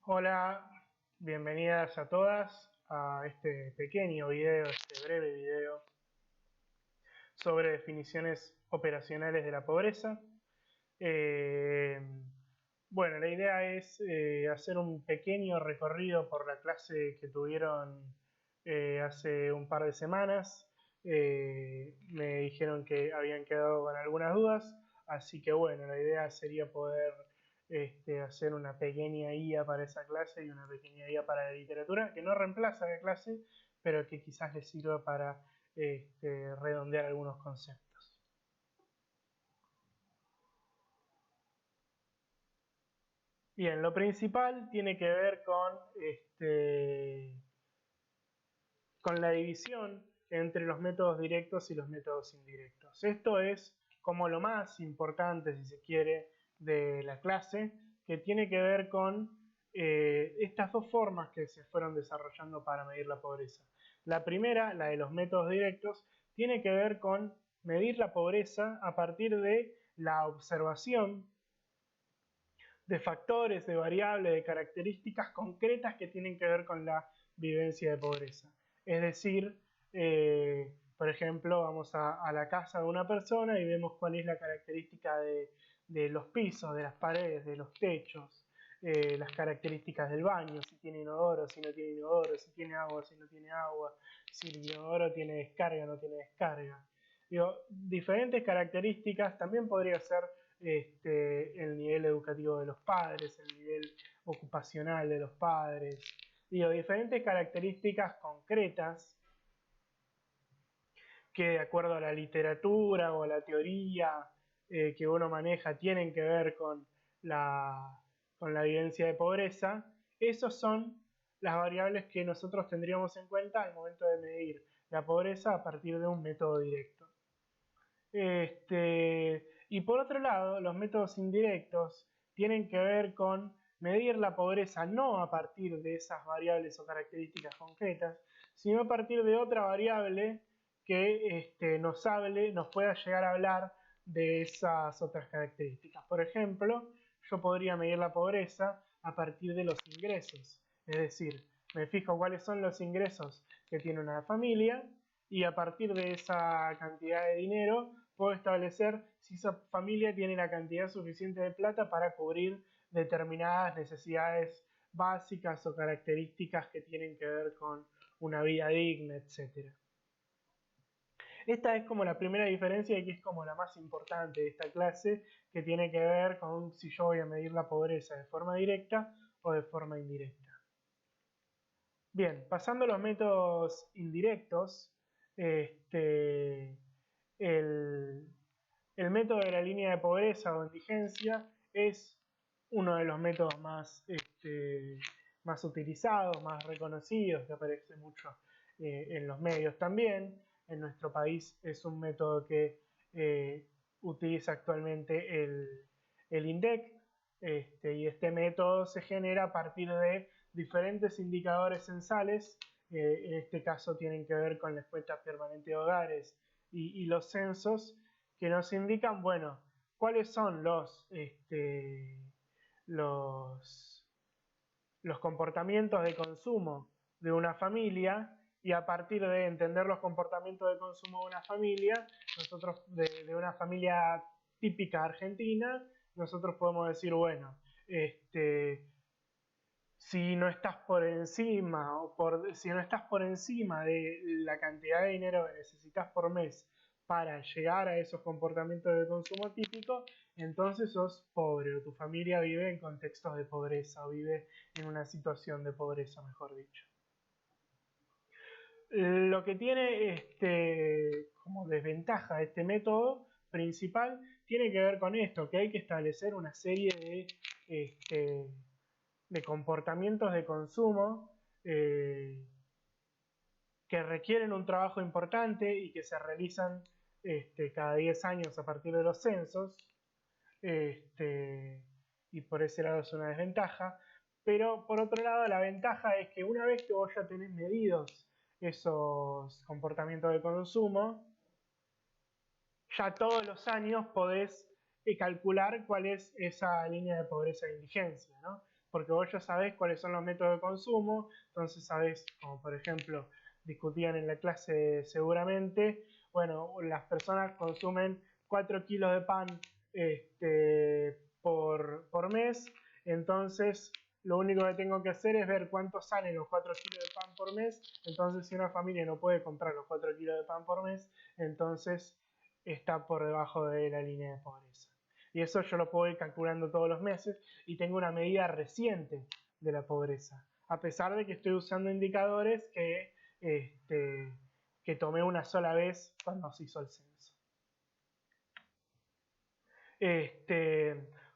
Hola, bienvenidas a todas a este pequeño video, este breve video sobre definiciones operacionales de la pobreza. Eh, bueno, la idea es hacer un pequeño recorrido por la clase que tuvieron hace un par de semanas. Me dijeron que habían quedado con algunas dudas, así que bueno, la idea sería poder hacer una pequeña guía para esa clase y una pequeña guía para la literatura, que no reemplaza la clase, pero que quizás les sirva para redondear algunos conceptos. Bien, lo principal tiene que ver con la división entre los métodos directos y los métodos indirectos. Esto es como lo más importante, si se quiere, de la clase, que tiene que ver con estas dos formas que se fueron desarrollando para medir la pobreza. La primera, la de los métodos directos, tiene que ver con medir la pobreza a partir de la observación de factores, de variables, de características concretas que tienen que ver con la vivencia de pobreza. Es decir, por ejemplo, vamos a la casa de una persona y vemos cuál es la característica de los pisos, de las paredes, de los techos, las características del baño, si tiene inodoro, si no tiene inodoro, si tiene agua, si no tiene agua, si el inodoro tiene descarga o no tiene descarga. Digo, diferentes características, también podría ser el nivel educativo de los padres, el nivel ocupacional de los padres, digo, diferentes características concretas que de acuerdo a la literatura o a la teoría que uno maneja tienen que ver con la vivencia de pobreza. Esos son las variables que nosotros tendríamos en cuenta al momento de medir la pobreza a partir de un método directo. Y por otro lado, los métodos indirectos tienen que ver con medir la pobreza no a partir de esas variables o características concretas, sino a partir de otra variable que nos pueda llegar a hablar de esas otras características. Por ejemplo, yo podría medir la pobreza a partir de los ingresos, es decir, me fijo cuáles son los ingresos que tiene una familia y a partir de esa cantidad de dinero puedo establecer si esa familia tiene la cantidad suficiente de plata para cubrir determinadas necesidades básicas o características que tienen que ver con una vida digna, etc. Esta es como la primera diferencia y que es como la más importante de esta clase, que tiene que ver con si yo voy a medir la pobreza de forma directa o de forma indirecta. Bien, pasando a los métodos indirectos, el método de la línea de pobreza o indigencia es uno de los métodos más utilizados, más reconocidos, que aparece mucho en los medios también. En nuestro país es un método que utiliza actualmente el INDEC, y este método se genera a partir de diferentes indicadores censales. En este caso tienen que ver con la encuesta permanente de hogares y los censos, que nos indican, bueno, cuáles son los comportamientos de consumo de una familia, y a partir de entender los comportamientos de consumo de una familia, nosotros de una familia típica argentina, nosotros podemos decir, bueno, si no estás por encima si no estás por encima de la cantidad de dinero que necesitas por mes para llegar a esos comportamientos de consumo típico, entonces sos pobre o tu familia vive en contextos de pobreza o vive en una situación de pobreza, mejor dicho. Lo que tiene como desventaja este método principal tiene que ver con esto, que hay que establecer una serie de comportamientos de consumo que requieren un trabajo importante y que se realizan cada 10 años a partir de los censos, y por ese lado es una desventaja. Pero por otro lado, la ventaja es que una vez que vos ya tenés medidos esos comportamientos de consumo, ya todos los años podés calcular cuál es esa línea de pobreza e indigencia, ¿no? porque vos ya sabés cuáles son los métodos de consumo, entonces sabés, como por ejemplo discutían en la clase seguramente, bueno, las personas consumen 4 kilos de pan por mes, entonces lo único que tengo que hacer es ver cuánto salen los 4 kilos de pan por mes, entonces si una familia no puede comprar los 4 kilos de pan por mes, entonces está por debajo de la línea de pobreza. Y eso yo lo puedo ir calculando todos los meses y tengo una medida reciente de la pobreza, a pesar de que estoy usando indicadores que tomé una sola vez cuando se hizo el censo.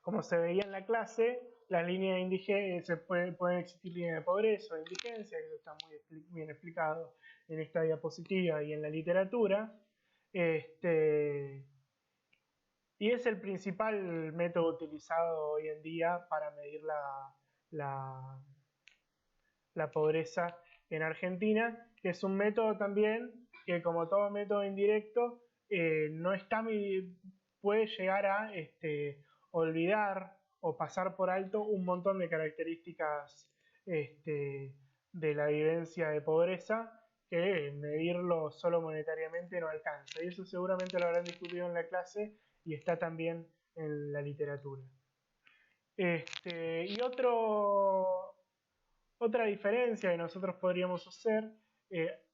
Como se veía en la clase, las líneas de indigencia, pueden existir líneas de pobreza o de indigencia, que eso está muy bien explicado en esta diapositiva y en la literatura. Y es el principal método utilizado hoy en día para medir la pobreza en Argentina, que es un método también que, como todo método indirecto, no está puede llegar a olvidar o pasar por alto un montón de características de la vivencia de pobreza que medirlo solo monetariamente no alcanza. Y eso seguramente lo habrán discutido en la clase y está también en la literatura. Y otra diferencia que nosotros podríamos hacer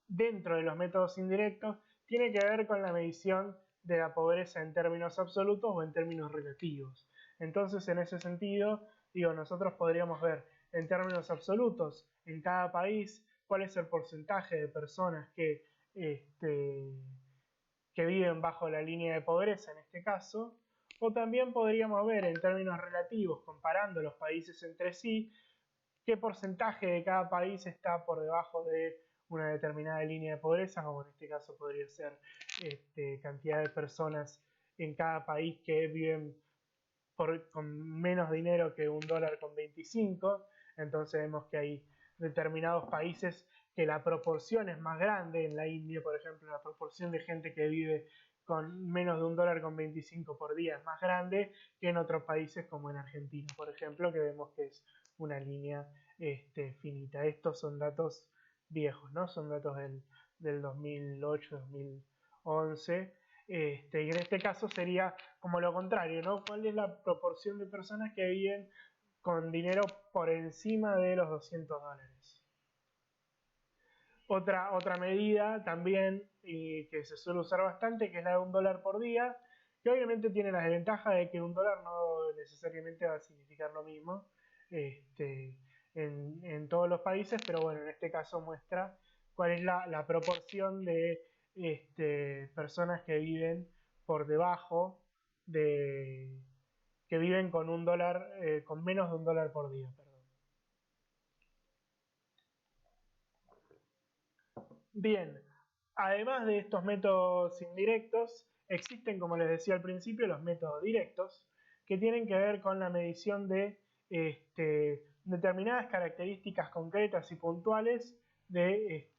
dentro de los métodos indirectos tiene que ver con la medición de la pobreza en términos absolutos o en términos relativos. Entonces, en ese sentido, nosotros podríamos ver en términos absolutos en cada país cuál es el porcentaje de personas que viven bajo la línea de pobreza en este caso, o también podríamos ver en términos relativos, comparando los países entre sí, qué porcentaje de cada país está por debajo de una determinada línea de pobreza, como en este caso podría ser cantidad de personas en cada país que viven con menos dinero que $1,25. Entonces vemos que hay determinados países que la proporción es más grande. En la India, por ejemplo, la proporción de gente que vive con menos de $1,25 por día es más grande que en otros países como en Argentina, por ejemplo, que vemos que es una línea finita. Estos son datos viejos, ¿no? Son datos del 2008, 2011. Y en este caso sería como lo contrario, ¿no? ¿Cuál es la proporción de personas que viven con dinero por encima de los $200? Otra medida también que se suele usar bastante, que es la de $1 por día, que obviamente tiene la desventaja de que $1 no necesariamente va a significar lo mismo en todos los países, pero bueno, en este caso muestra cuál es la proporción de personas que viven por debajo que viven con con menos de $1 por día, perdón. Bien, además de estos métodos indirectos, existen, como les decía al principio, los métodos directos, que tienen que ver con la medición de determinadas características concretas y puntuales de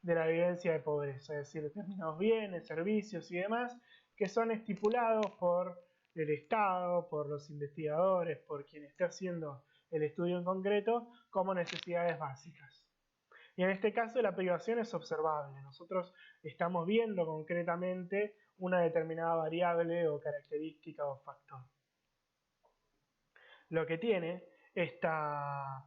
la vivencia de pobreza, es decir, determinados bienes, servicios y demás, que son estipulados por el Estado, por los investigadores, por quien esté haciendo el estudio en concreto, como necesidades básicas. Y en este caso la privación es observable. Nosotros estamos viendo concretamente una determinada variable o característica o factor. Lo que tiene esta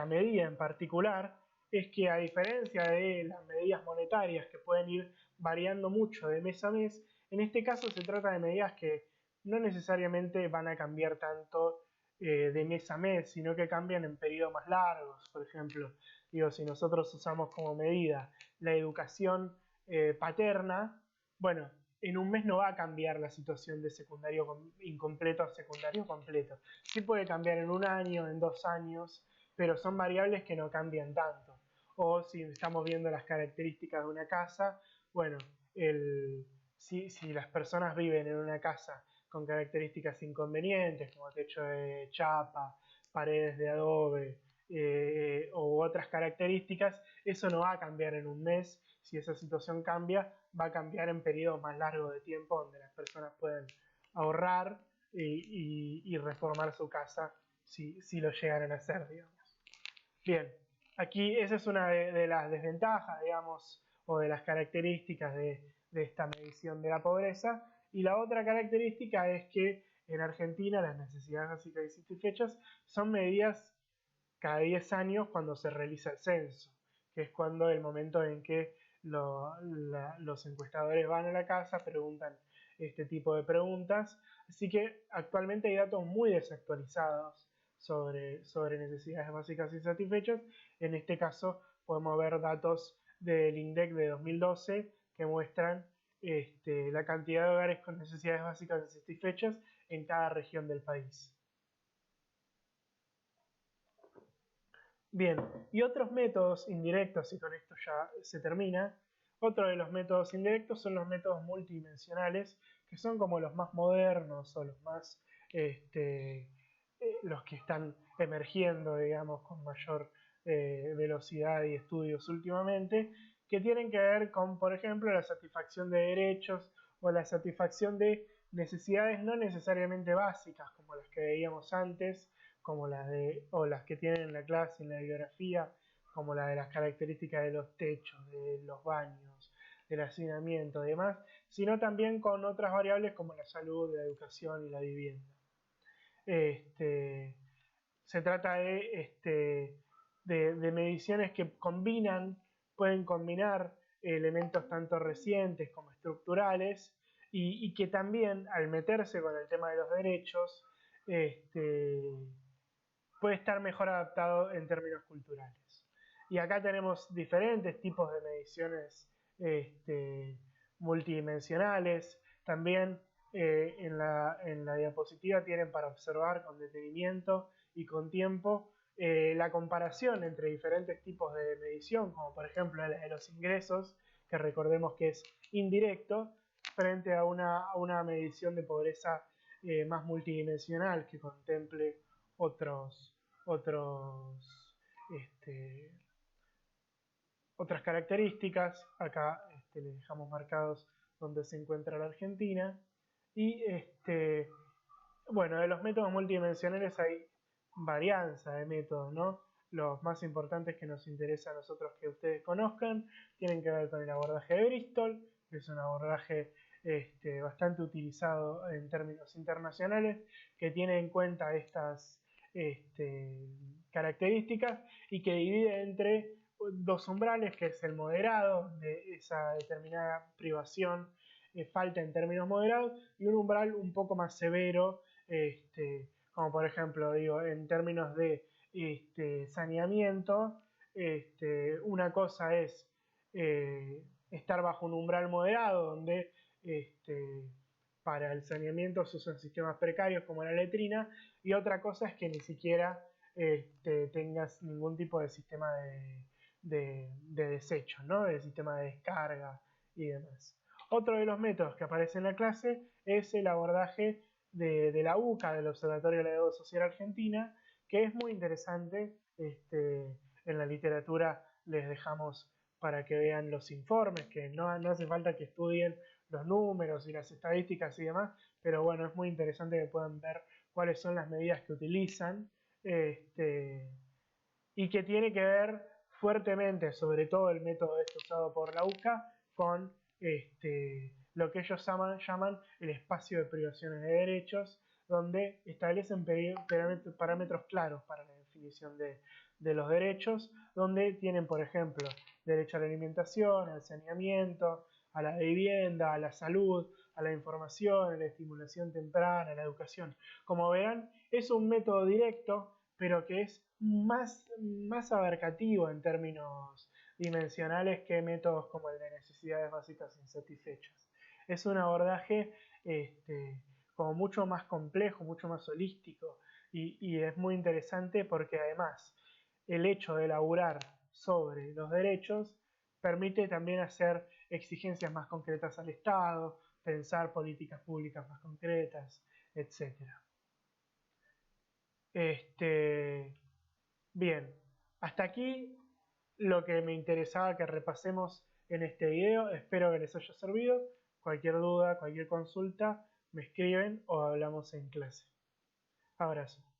medida en particular es que, a diferencia de las medidas monetarias que pueden ir variando mucho de mes a mes, en este caso se trata de medidas que no necesariamente van a cambiar tanto de mes a mes, sino que cambian en periodos más largos. Por ejemplo, si nosotros usamos como medida la educación paterna, bueno, en un mes no va a cambiar la situación de secundario incompleto a secundario completo. Sí puede cambiar en un año, en 2 años, pero son variables que no cambian tanto. O si estamos viendo las características de una casa, bueno, si las personas viven en una casa con características inconvenientes, como techo de chapa, paredes de adobe, u otras características, eso no va a cambiar en un mes. Si esa situación cambia, va a cambiar en periodos más largos de tiempo, donde las personas pueden ahorrar y reformar su casa si lo llegaran a hacer, digamos. Bien, aquí esa es una de las desventajas, digamos, o de las características de esta medición de la pobreza. Y la otra característica es que en Argentina las necesidades básicas insatisfechas son medidas cada 10 años cuando se realiza el censo, que es cuando el momento en que los encuestadores van a la casa, preguntan este tipo de preguntas. Así que actualmente hay datos muy desactualizados sobre necesidades básicas insatisfechas. En este caso podemos ver datos del INDEC de 2012 que muestran la cantidad de hogares con necesidades básicas insatisfechas en cada región del país. Bien, y otros métodos indirectos, y con esto ya se termina, otro de los métodos indirectos son los métodos multidimensionales, que son como los más modernos o los más, los que están emergiendo, digamos, con mayor velocidad y estudios últimamente, que tienen que ver con, por ejemplo, la satisfacción de derechos o la satisfacción de necesidades no necesariamente básicas, como las que veíamos antes, como las que tienen en la clase, en la bibliografía, como la de las características de los techos, de los baños, del hacinamiento y demás, sino también con otras variables como la salud, la educación y la vivienda. Se trata de mediciones que pueden combinar elementos tanto recientes como estructurales y que también al meterse con el tema de los derechos, puede estar mejor adaptado en términos culturales. Y acá tenemos diferentes tipos de mediciones multidimensionales. También en la diapositiva tienen para observar con detenimiento y con tiempo la comparación entre diferentes tipos de medición, como por ejemplo la de los ingresos, que recordemos que es indirecto, frente a una medición de pobreza más multidimensional que contemple otras características. Acá les dejamos marcados donde se encuentra la Argentina. Y bueno, de los métodos multidimensionales hay varianza de métodos, ¿no? Los más importantes que nos interesa a nosotros que ustedes conozcan tienen que ver con el abordaje de Bristol, que es un abordaje bastante utilizado en términos internacionales, que tiene en cuenta estas características y que divide entre dos umbrales, que es el moderado, de esa determinada privación, falta en términos moderados, y un umbral un poco más severo, como por ejemplo, digo, en términos de saneamiento, una cosa es estar bajo un umbral moderado, donde para el saneamiento se usan sistemas precarios como la letrina, y otra cosa es que ni siquiera tengas ningún tipo de sistema de desecho, ¿no? De sistema de descarga y demás. Otro de los métodos que aparece en la clase es el abordaje de la UCA, del Observatorio de la Deuda Social Argentina, que es muy interesante. En la literatura les dejamos para que vean los informes, que no hace falta que estudien los números y las estadísticas y demás, pero bueno, es muy interesante que puedan ver cuáles son las medidas que utilizan, y que tiene que ver fuertemente, sobre todo el método usado por la UCA, con lo que ellos llaman el espacio de privaciones de derechos, donde establecen parámetros claros para la definición de los derechos, donde tienen, por ejemplo, derecho a la alimentación, al saneamiento, a la vivienda, a la salud, a la información, a la estimulación temprana, a la educación. Como verán, es un método directo, pero que es más abarcativo en términos dimensionales que métodos como el de necesidades básicas insatisfechas. Es un abordaje como mucho más complejo, mucho más holístico, y es muy interesante porque además el hecho de elaborar sobre los derechos permite también hacer exigencias más concretas al Estado, pensar políticas públicas más concretas, etc. Bien, hasta aquí lo que me interesaba que repasemos en este video. Espero que les haya servido. Cualquier duda, cualquier consulta, me escriben o hablamos en clase. Abrazo.